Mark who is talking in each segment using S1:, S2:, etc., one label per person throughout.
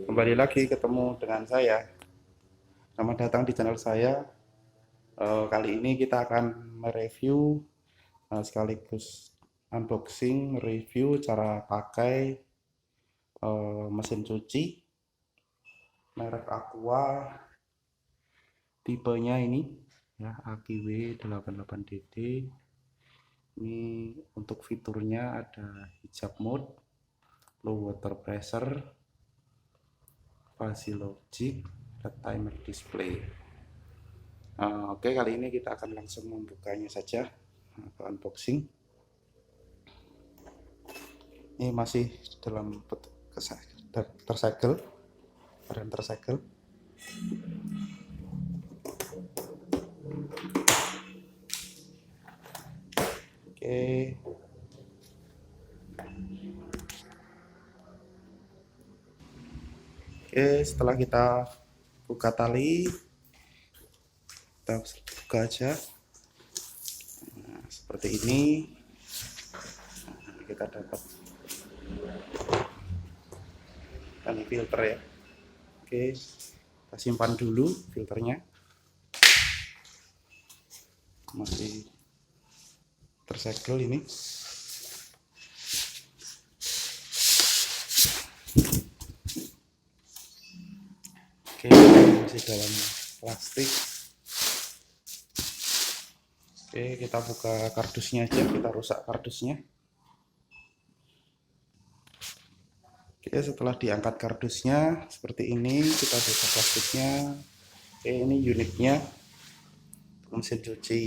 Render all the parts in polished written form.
S1: Kembali lagi ketemu dengan saya. Selamat datang di channel saya. Kali ini kita akan mereview sekaligus unboxing, review cara pakai mesin cuci merek Aqua, tipenya ini ya AQW 88DD. Ini untuk fiturnya ada hijab mode, low water pressure, fuzzy logic, dan timer display. Oke, kali ini kita akan langsung membukanya saja atau unboxing. Ini masih dalam tersegel, rem tersegel. Oke. Oke, setelah kita buka tali, kita buka aja. Nah, seperti ini. Nah, kita dapat ini filter ya. Oke, kita simpan dulu filternya. Masih tersegel ini. Oke, masih dalam plastik. Oke, kita buka kardusnya aja, kita rusak kardusnya. Oke, setelah diangkat kardusnya seperti ini, kita buka plastiknya. Oke, ini unitnya mesin cuci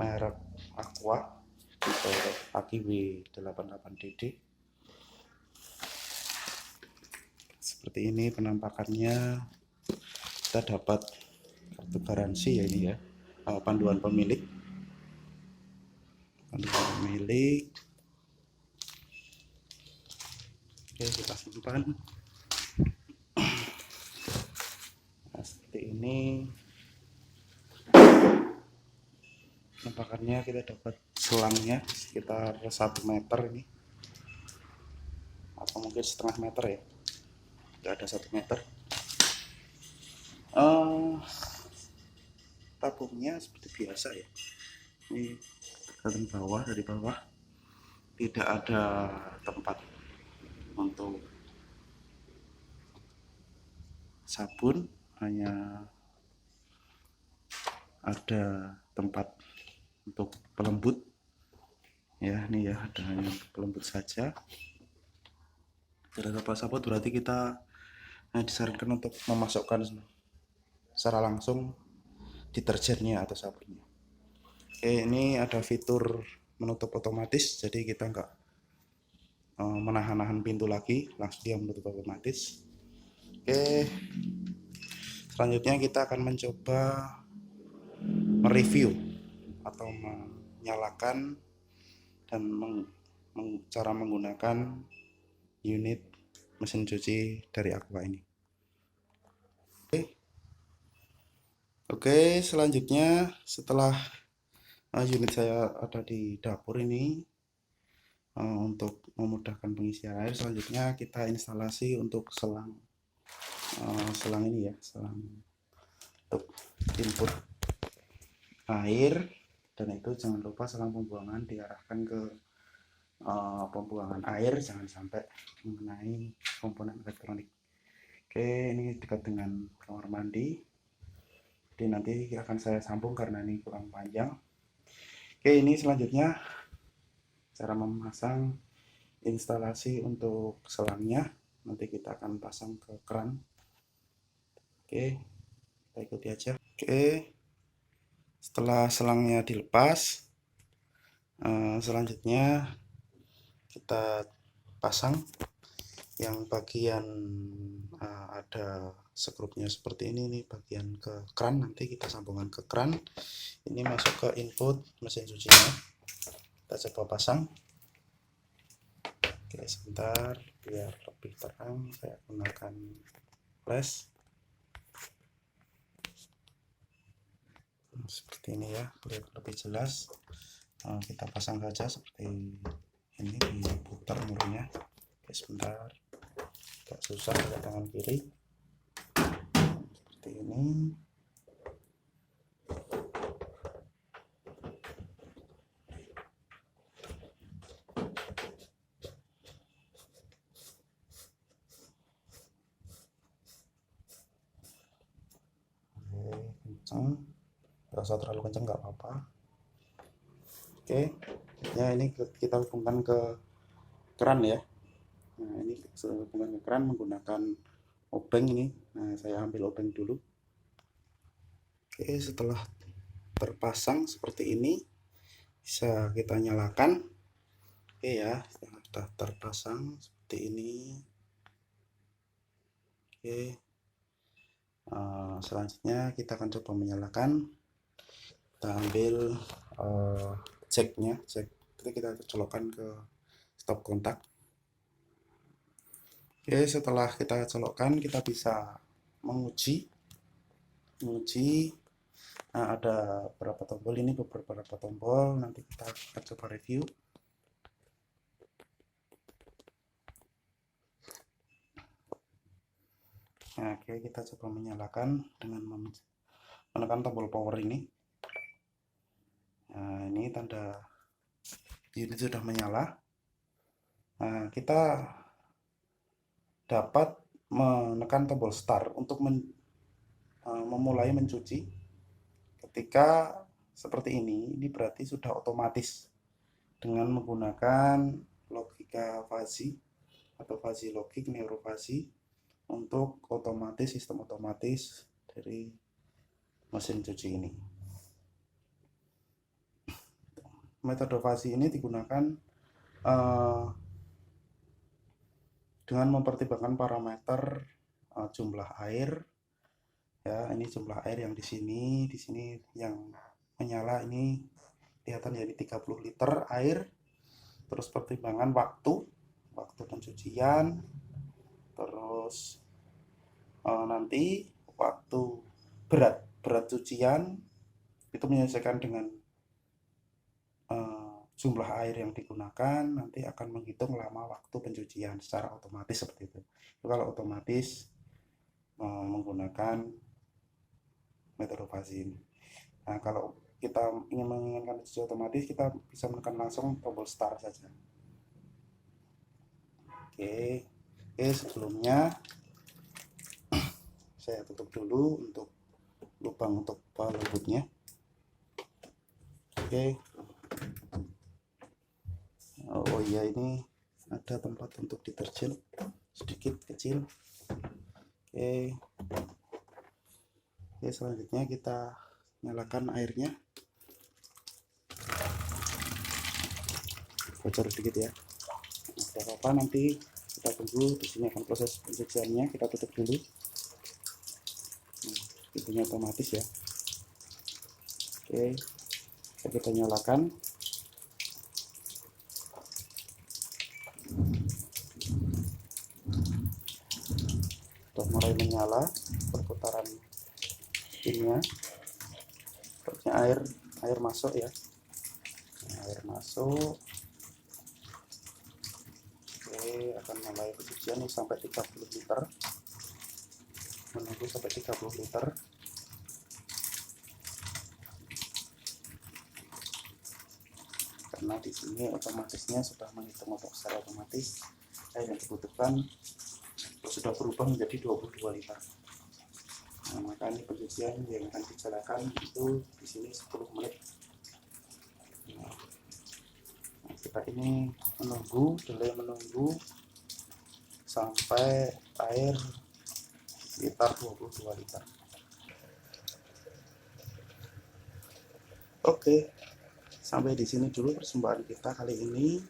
S1: merek Aqua tipe AQW 88DD. Seperti ini penampakannya. Kita dapat kartu garansi ya ini ya, panduan pemilik. Oke, kita simpan. Nah, seperti ini penampakannya. Kita dapat selangnya sekitar 1 meter ini, atau mungkin setengah meter ya, tidak ada 1 meter. Tabungnya seperti biasa ya, ini dari bawah tidak ada tempat untuk sabun, hanya ada tempat untuk pelembut ya. Ini ya, ada hanya pelembut saja, tidak ada sabun. Berarti kita disarankan untuk memasukkan secara langsung deterjennya atau sabunnya. Oke, ini ada fitur menutup otomatis, jadi kita nggak menahan-nahan pintu lagi, langsung dia menutup otomatis. Oke, selanjutnya kita akan mencoba mereview atau menyalakan dan cara menggunakan unit mesin cuci dari Aqua ini. Oke, selanjutnya setelah unit saya ada di dapur ini, untuk memudahkan pengisian air, selanjutnya kita instalasi untuk selang ini ya, selang untuk input air. Dan itu jangan lupa selang pembuangan diarahkan ke pembuangan air, jangan sampai mengenai komponen elektronik. Oke, ini dekat dengan kamar mandi, jadi nanti akan saya sambung karena ini kurang panjang. Oke, ini selanjutnya cara memasang instalasi untuk selangnya. Nanti kita akan pasang ke keran. Oke, kita ikuti aja. Oke, setelah selangnya dilepas, selanjutnya kita pasang yang bagian ada skrupnya seperti ini. Nih bagian ke keran, nanti kita sambungkan ke keran. Ini masuk ke input mesin cucinya. Kita coba pasang. Oke, sebentar biar lebih terang saya gunakan flash. Seperti ini ya, biar lebih jelas. Kita pasang saja seperti ini, diputar murnya. Oke, sebentar, agak susah pakai tangan kiri seperti ini. Kencang, nggak usah terlalu kencang, nggak apa-apa. Oke, ya ini kita hubungkan ke keran ya. Nah ini hubungkan ke keran menggunakan obeng ini. Nah saya ambil obeng dulu. Oke, setelah terpasang seperti ini bisa kita nyalakan. Oke ya, sudah terpasang seperti ini. Oke, selanjutnya kita akan coba menyalakan. Kita ambil jacknya, jack itu kita colokkan ke stop kontak. Oke, setelah kita colokkan kita bisa menguji. Nah, ada berapa tombol ini, beberapa tombol, nanti kita akan coba review. Nah, oke, kita coba menyalakan dengan menekan tombol power ini. Nah, ini tanda unit sudah menyala. Nah, kita dapat menekan tombol start untuk memulai mencuci. Ketika seperti ini berarti sudah otomatis dengan menggunakan logika fuzzy atau fuzzy logic, neurofuzzy untuk sistem otomatis dari mesin cuci ini. Metode fuzzy ini digunakan dengan mempertimbangkan parameter jumlah air. Ya, ini jumlah air yang di sini yang menyala ini kelihatan ya, di 30 liter air. Terus pertimbangan waktu pencucian, terus nanti waktu berat cucian itu menyesuaikan dengan jumlah air yang digunakan, nanti akan menghitung lama waktu pencucian secara otomatis seperti itu. Kalau otomatis menggunakan metode fuzzy ini. Nah, kalau kita menginginkan cuci otomatis, kita bisa menekan langsung tombol start saja. Oke, sebelumnya saya tutup dulu untuk lubang untuk pelembutnya. Oke. Oh iya, ini ada tempat untuk deterjen sedikit kecil. Oke, selanjutnya kita nyalakan airnya. Bocor sedikit ya. Tidak apa-apa, nanti kita tunggu. Di sini akan proses pencuciannya. Kita tutup dulu. Pintunya otomatis ya. Oke, kita nyalakan. Sudah mulai menyala perputaran pinnya. Air masuk ya. Air masuk. Oke, akan mulai pencucian sampai 30 liter. Menunggu sampai 30 liter. Karena di sini otomatisnya sudah menghitung secara otomatis air yang dibutuhkan sudah berubah menjadi 22 liter. Nah, maka ini pencucian yang akan dijalankan itu di sini 10 menit. Nah, kita ini menunggu sampai air sekitar 22 liter. Oke, sampai di sini dulu persembahan kita kali ini.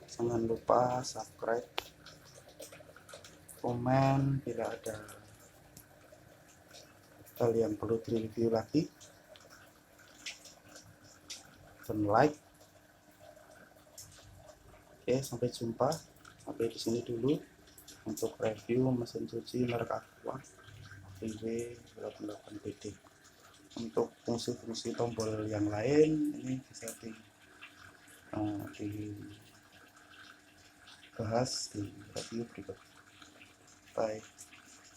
S1: Jangan lupa subscribe, komen bila ada hal yang perlu direview lagi, dan like. Oke, sampai jumpa. Sampai di sini dulu untuk review mesin cuci merek Aqua VW88BD. Untuk fungsi-fungsi tombol yang lain ini bisa bahas di review berikut. Bye.